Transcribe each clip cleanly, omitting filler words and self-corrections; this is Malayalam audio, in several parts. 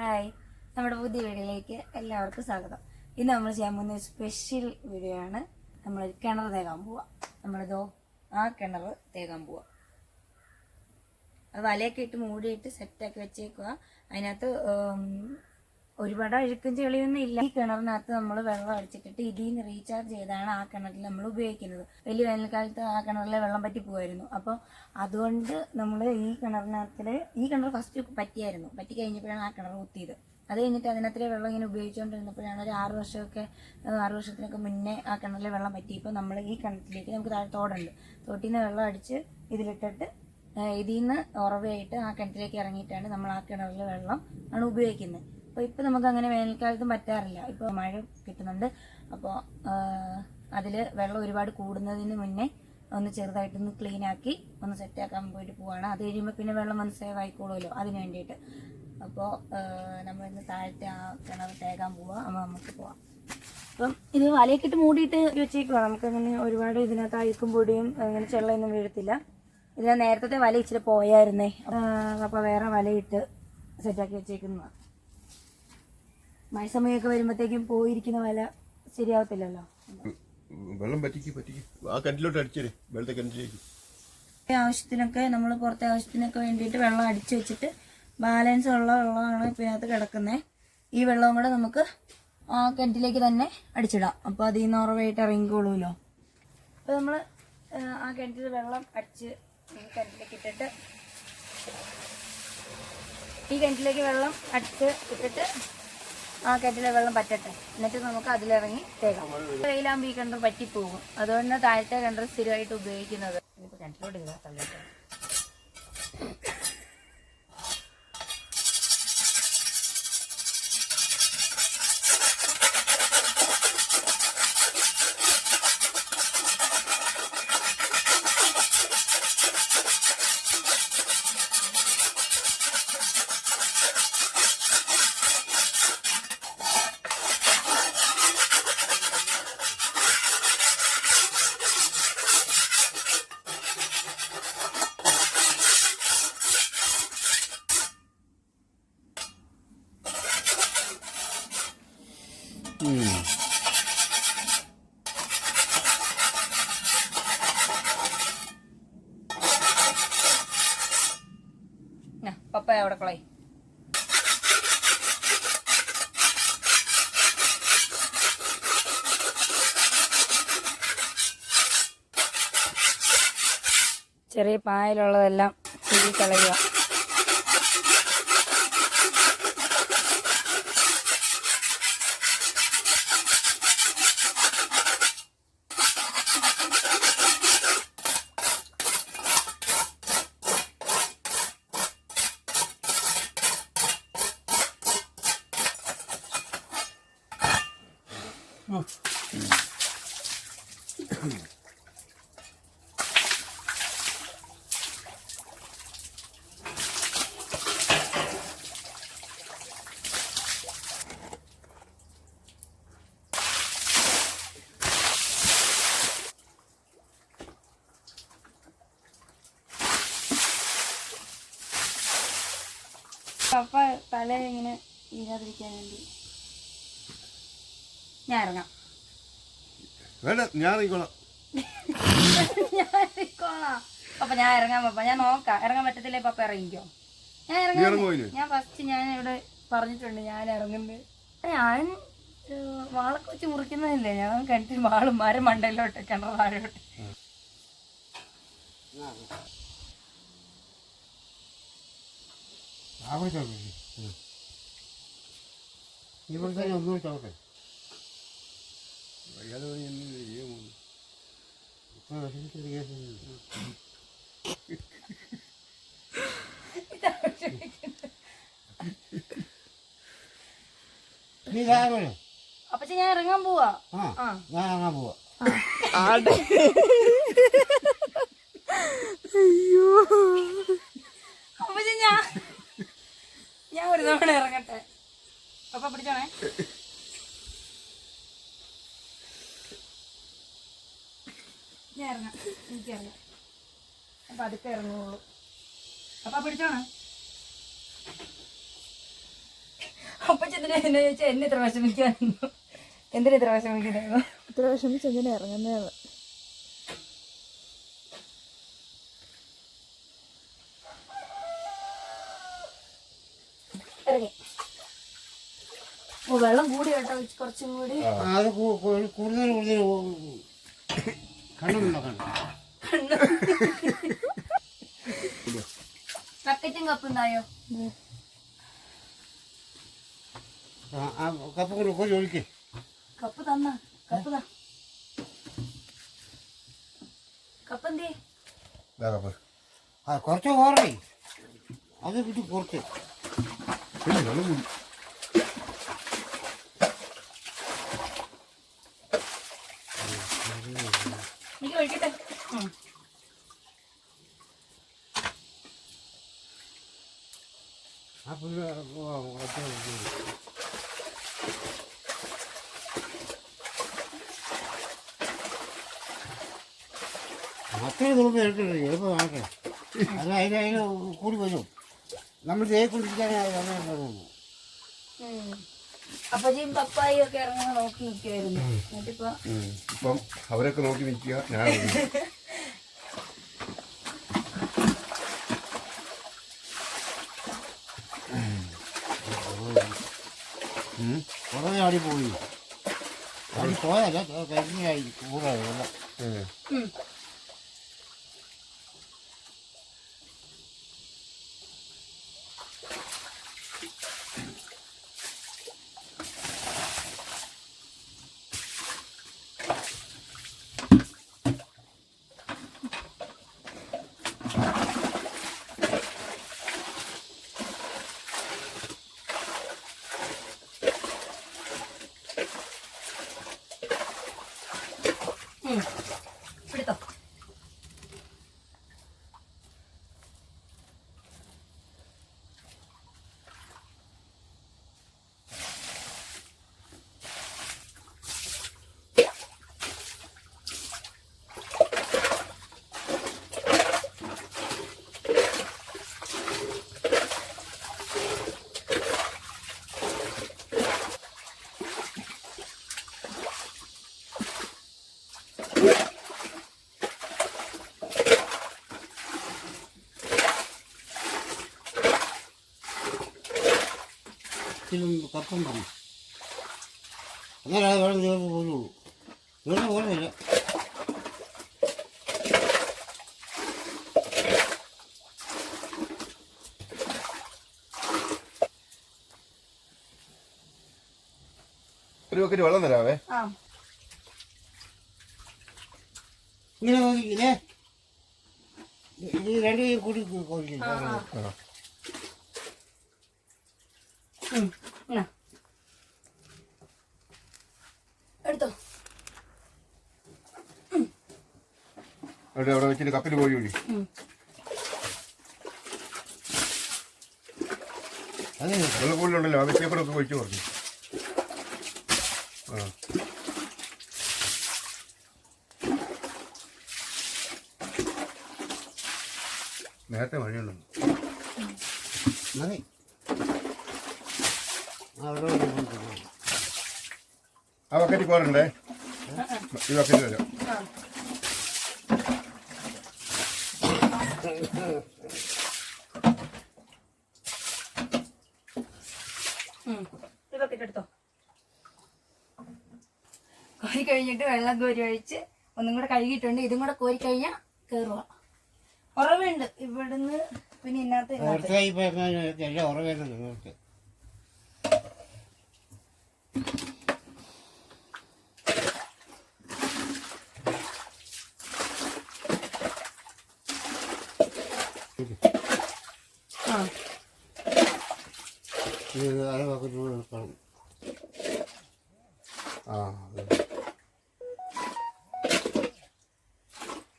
ഹായ്, നമ്മുടെ പുതിയ വീഡിയോയിലേക്ക് എല്ലാവർക്കും സ്വാഗതം. ഇന്ന് നമ്മൾ ചെയ്യാൻ പോകുന്ന ഒരു സ്പെഷ്യൽ വീഡിയോ ആണ്. നമ്മൾ കിണർ തേക്കാൻ പോവാം. നമ്മളിതോ ആ കിണർ തേക്കാൻ പോവാം. അത് വലയൊക്കെ ഇട്ട് മൂടിയിട്ട് സെറ്റാക്കി വെച്ചേക്കുക. അതിനകത്ത് ഒരുപാട് അഴുക്കും ചെളിയൊന്നും ഇല്ല. ഈ കിണറിനകത്ത് നമ്മൾ വെള്ളം അടിച്ചിട്ടിട്ട് ഇതിൽ നിന്ന് റീചാർജ് ചെയ്താണ് ആ കിണറിൽ നമ്മൾ ഉപയോഗിക്കുന്നത്. വലിയ വേനൽക്കാലത്ത് ആ കിണറിലെ വെള്ളം പറ്റി പോകുമായിരുന്നു. അപ്പോൾ അതുകൊണ്ട് നമ്മൾ ഈ കിണർ ഫസ്റ്റ് പറ്റിയായിരുന്നു. പറ്റി കഴിഞ്ഞപ്പോഴാണ് ആ കിണർ കുത്തിയത്. അത് കഴിഞ്ഞിട്ട് അതിനകത്തിലെ വെള്ളം ഇങ്ങനെ ഉപയോഗിച്ചുകൊണ്ടിരുന്നപ്പോഴാണ് ഒരു 6 വർഷത്തിനൊക്കെ മുന്നേ ആ കിണറിലെ വെള്ളം പറ്റിയപ്പോൾ നമ്മൾ ഈ കിണറ്റിലേക്ക് നമുക്ക് താഴെ തോടുണ്ട്, തോട്ടിൽ നിന്ന് വെള്ളം അടിച്ച് ഇതിലിട്ടിട്ട് ഇതിൽ നിന്ന് ഉറവയായിട്ട് ആ കിണറ്റിലേക്ക് ഇറങ്ങിയിട്ടാണ് നമ്മൾ ആ കിണറിലെ വെള്ളം ആണ് ഉപയോഗിക്കുന്നത്. അപ്പോൾ ഇപ്പോൾ നമുക്ക് അങ്ങനെ വേനൽക്കാലത്തും പറ്റാറില്ല. ഇപ്പോൾ മഴ കിട്ടുന്നുണ്ട്. അപ്പോൾ അതിൽ വെള്ളം ഒരുപാട് കൂടുന്നതിന് മുന്നേ ഒന്ന് ചെറുതായിട്ടൊന്ന് ക്ലീൻ ആക്കി ഒന്ന് സെറ്റാക്കാൻ പോയിട്ട് പോവാണ്. അത് കഴിയുമ്പോൾ പിന്നെ വെള്ളം ഒന്ന് സേവ് ആയിക്കോളുമല്ലോ, അതിന് വേണ്ടിയിട്ട്. അപ്പോൾ നമ്മളിന്ന് താഴത്തെ ആ കിണർ തേക്കാൻ പോവാം. അപ്പോൾ നമുക്ക് പോവാം. അപ്പം ഇത് വലയൊക്കെ ഇട്ട് മൂടിയിട്ട് വെച്ചേക്കുക. നമുക്കങ്ങനെ ഒരുപാട് ഇതിനകത്ത് അഴുക്കും പൊടിയും അങ്ങനെ ചെള്ളയൊന്നും വീഴത്തില്ല. ഇത് ഞാൻ നേരത്തെ വല ഇച്ചിരി പോയായിരുന്നേ. അപ്പോൾ വേറെ വലയിട്ട് സെറ്റാക്കി വെച്ചേക്കുന്നതാണ്. മഴ സമയമൊക്കെ വരുമ്പോഴത്തേക്കും പോയിരിക്കുന്ന വല ശരിയാവത്തില്ലല്ലോ. വെള്ളം ആ കിണറ്റിലോട്ട് അടിച്ചേ, വെള്ളത്തെ കിണറ്റിലേക്ക്. ആവശ്യത്തിനൊക്കെ നമ്മൾ പുറത്തെ ആവശ്യത്തിനൊക്കെ വേണ്ടിയിട്ട് വെള്ളം അടിച്ചു വെച്ചിട്ട് ബാലൻസ് ഉള്ള വെള്ളമാണ് ഇപ്പോൾ ഇതിനകത്ത് കിടക്കുന്നത്. ഈ വെള്ളവും കൂടെ നമുക്ക് ആ കിണറ്റിലേക്ക് തന്നെ അടിച്ചിടാം. അപ്പോൾ അതിൽ നിന്ന് ഉറവായിട്ട് ഇറങ്ങിക്കോളൂല്ലോ. അപ്പോൾ നമ്മൾ ആ കിണറ്റിൽ വെള്ളം അടിച്ച് കിണറ്റിലേക്ക് ഇട്ടിട്ട് ഈ കിണറ്റിലേക്ക് വെള്ളം അടിച്ച് ഇട്ടിട്ട് ആ കിണറ്റിലെ വെള്ളം പറ്റട്ടെ. എന്നിട്ട് നമുക്ക് അതിലിറങ്ങി തേക്കാം. വെയിലാകുമ്പോൾ ഈ കിണർ പറ്റിപ്പോകും. അതുകൊണ്ട് താഴത്തെ കിണർ സ്ഥിരമായിട്ട് ഉപയോഗിക്കുന്നത്. ഇപ്പോൾ കിണറ്റിലോട്ട് ഇല്ല തള്ളിയിട്ട് പപ്പായ അവിടെ കളയി. ചെറിയ പായലുള്ളതെല്ലാം കളയുക. പപ്പ തല ഇങ്ങനെ വീഴാതിരിക്കാൻ വേണ്ടി ഞാൻ ഇറങ്ങാം. ഞാൻ ഇറങ്ങിക്കോളാം. പപ്പ ഞാൻ ഇറങ്ങാം. പപ്പ ഞാൻ നോക്കാം. ഇറങ്ങാൻ പറ്റത്തില്ലേ പപ്പ ഇറങ്ങിക്കോ. ഞാൻ ഫസ്റ്റ് ഞാൻ ഇവിടെ പറഞ്ഞിട്ടുണ്ട് ഞാൻ ഇറങ്ങുന്നത്. ഞാൻ വാളൊക്കെ വെച്ച് മുറിക്കുന്നതല്ലേ. ഞാൻ കിണറ്റിൽ വാളും മരം മണ്ടയിലോട്ട് കിണർ താഴോട്ട്. അപ്പൊ ഞാൻ ഇറങ്ങാൻ പോവാ. അയ്യോ, അപ്പൊ ഞാൻ ഒരു തവണ ഇറങ്ങട്ടെ. അപ്പൊ പിടിച്ചോണേ. ഞാൻ ഇറങ്ങാം. എനിക്കറിയാം. അപ്പൊ അതൊക്കെ ഇറങ്ങുള്ളൂ. അപ്പൊ പിടിച്ചോണേ. അപ്പച്ചെന്തിനാ എന്നെ ചോദിച്ചാൽ എന്നെ ഇത്ര വിഷമിക്കാറുണ്ടോ? എന്തിനാ ഇത്ര വിഷമിക്കുന്നതായിരുന്നു? ഇത്ര വിഷമിച്ച് എന്തിനാ ഇറങ്ങുന്നതെന്ന്. ഇറങ്ങി. ഓ വെള്ളം കൂടി കേട്ടോ കുറച്ചും കൂടി. അത് കൂടുതൽ കണ്ണുണ്ടോ? ബക്കറ്റും കപ്പുണ്ടായോ? കപ്പ് കൂടി കോരി ഒഴിക്കേ. കപ്പ് തന്ന കപ്പ് താ. കപ്പന്തേ? കുറച്ച് ഓറേ അത് കിട്ടി കുറച്ച്. എനിക്ക് ഒഴിക്കട്ടെ. അത്രയും തുറന്ന് എടുക്കണ്ടേ, എളുപ്പം ആട്ടെ. അത് അതിന് കൂടി വരും. നമ്മൾ തേക്കൊണ്ടിരിക്കാനാണ്. അപ്പജിയും പപ്പായും ഒക്കെ ഇറങ്ങാൻ നോക്കി നിൽക്കുമായിരുന്നു. എന്നിട്ടിപ്പോ ഇപ്പം അവരൊക്കെ നോക്കി നിൽക്കുക, ഞാൻ കുറേ ആടി പോയി. ആടി പോയല്ല, കരിഞ്ഞായി കൂടാതെ. എടുത്തോ. കപ്പം പറഞ്ഞു എന്നാലും അത് വെള്ളം തീർന്ന് പോലുള്ളൂ. തീർന്ന് പോകുന്നില്ല. ഒരു ബക്കറ്റ് വെള്ളം തരാവേ. ഇങ്ങനെ നോക്കിയില്ലേ, ഇത് രണ്ട് കൂടി കോഴിക്കില്ല. എടുത്തോ. അവിടെ വെച്ചിട്ട് കപ്പിൽ കോഴി ഒഴി. അതെ വെള്ളക്കൂടുതലുണ്ടല്ലോ, അത് ചേപ്പറൊക്കെ ഒഴിച്ചു പറഞ്ഞു. നേരത്തെ മഴയുണ്ടോ? മതി. ആ ബക്കറ്റ് കോരണ്ടേ? ഈ ബക്കറ്റ് തരാം. ഈ ബക്കറ്റ് എടുത്തോ. കോരി കഴിഞ്ഞിട്ട് വെള്ളം കോരി ഒഴിച്ച് ഒന്നും കൂടെ കഴുകിയിട്ടുണ്ട്. ഇതും കൂടെ കോരി കഴിഞ്ഞാൽ കയറുക. ഉറവുണ്ട് ഇവിടുന്ന്. പിന്നെ ഇന്നത്തെ എല്ലാം ഉറവേണ്ട നിങ്ങൾക്ക്. ഇത് അര ബക്കറ്റ് എടുക്കണം.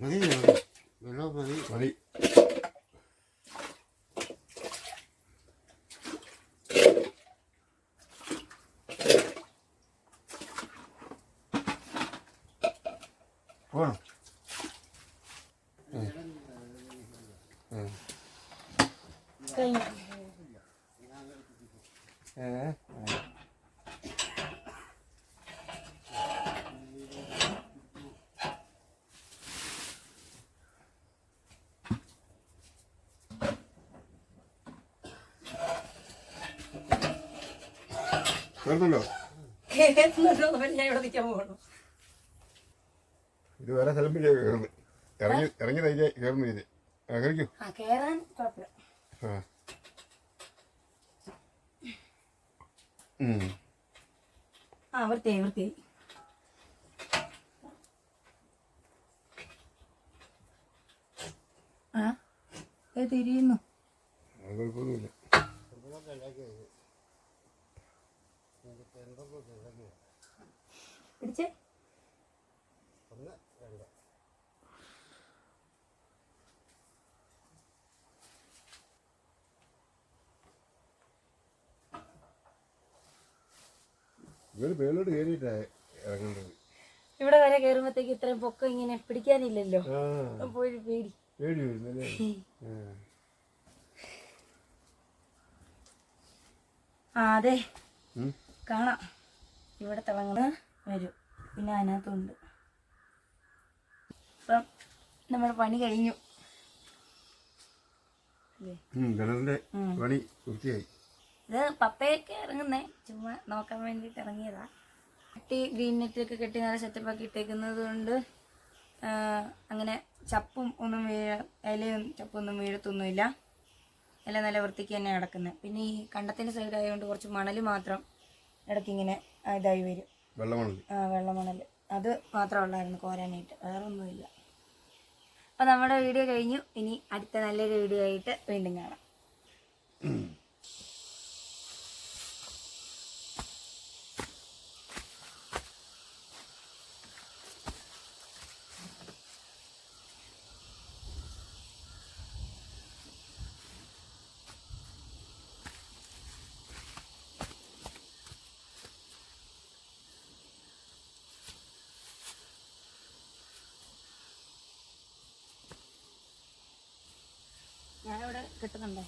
മതി വെള്ളം മതി. മതി. പോണം. കഴിഞ്ഞു. കേറുന്നല്ലോ. കേറുന്നുണ്ടോ ഞാൻ ഇവിടെ നിൽക്കാൻ പോകണം. ഇത് വേറെ സ്ഥലം പിടിയാ കയറുന്നത്. ഇറങ്ങി തൈര് കയറുന്നു ഇത്. കഴിക്കൂ. ആ കേറാൻ കുഴപ്പമില്ല. വൃത്തിയായി വൃത്തിയായി. തിരിയുന്നു. കുഴപ്പമൊന്നുമില്ല. പിടിച്ചേ. ഇവര് മേലോട്ട് കയറിയിട്ടാ ഇറങ്ങേണ്ടത്. ഇവിടെ വരെ കയറുമ്പോഴത്തേക്ക് ഇത്രയും പൊക്കം ഇങ്ങനെ പിടിക്കാനില്ലല്ലോ. അപ്പോൾ ഒരു പേടി പേടി വരുന്നല്ലേ. അതെ കാണാം. ഇവിടെ തിളങ്ങുന്ന വരും. പിന്നെ അതിനകത്തുണ്ട്. അപ്പം നമ്മുടെ പണി കഴിഞ്ഞു. കിണറിന്റെ പണി വൃത്തിയായി. ഇത് പപ്പയൊക്കെ ഇറങ്ങുന്നേ ചുമ്മാ നോക്കാൻ വേണ്ടിയിട്ട് ഇറങ്ങിയതാ. ഗ്രീൻ നെറ്റൊക്കെ കെട്ടി നല്ല സെറ്റപ്പാക്കി ഇട്ടേക്കുന്നത് കൊണ്ട് അങ്ങനെ ചപ്പും ഒന്നും ഇലയും ചപ്പൊന്നും വീഴത്തൊന്നുമില്ല. ഇല നല്ല വൃത്തിക്ക് തന്നെ കിടക്കുന്നത്. പിന്നെ ഈ കണ്ടത്തിൻ്റെ സൈഡ് ആയതുകൊണ്ട് കുറച്ച് മണൽ മാത്രം ഇടയ്ക്കിങ്ങനെ ഇതായി വരും. വെള്ളമണൽ അത് മാത്രമേ ഉള്ളായിരുന്നു കോരാനായിട്ട്, വേറെ ഒന്നുമില്ല. അപ്പോൾ നമ്മുടെ വീഡിയോ കഴിഞ്ഞു. ഇനി അടുത്ത നല്ലൊരു വീഡിയോ ആയിട്ട് വീണ്ടും കാണാം. ഞാനിവിടെ കിട്ടുന്നുണ്ടോ?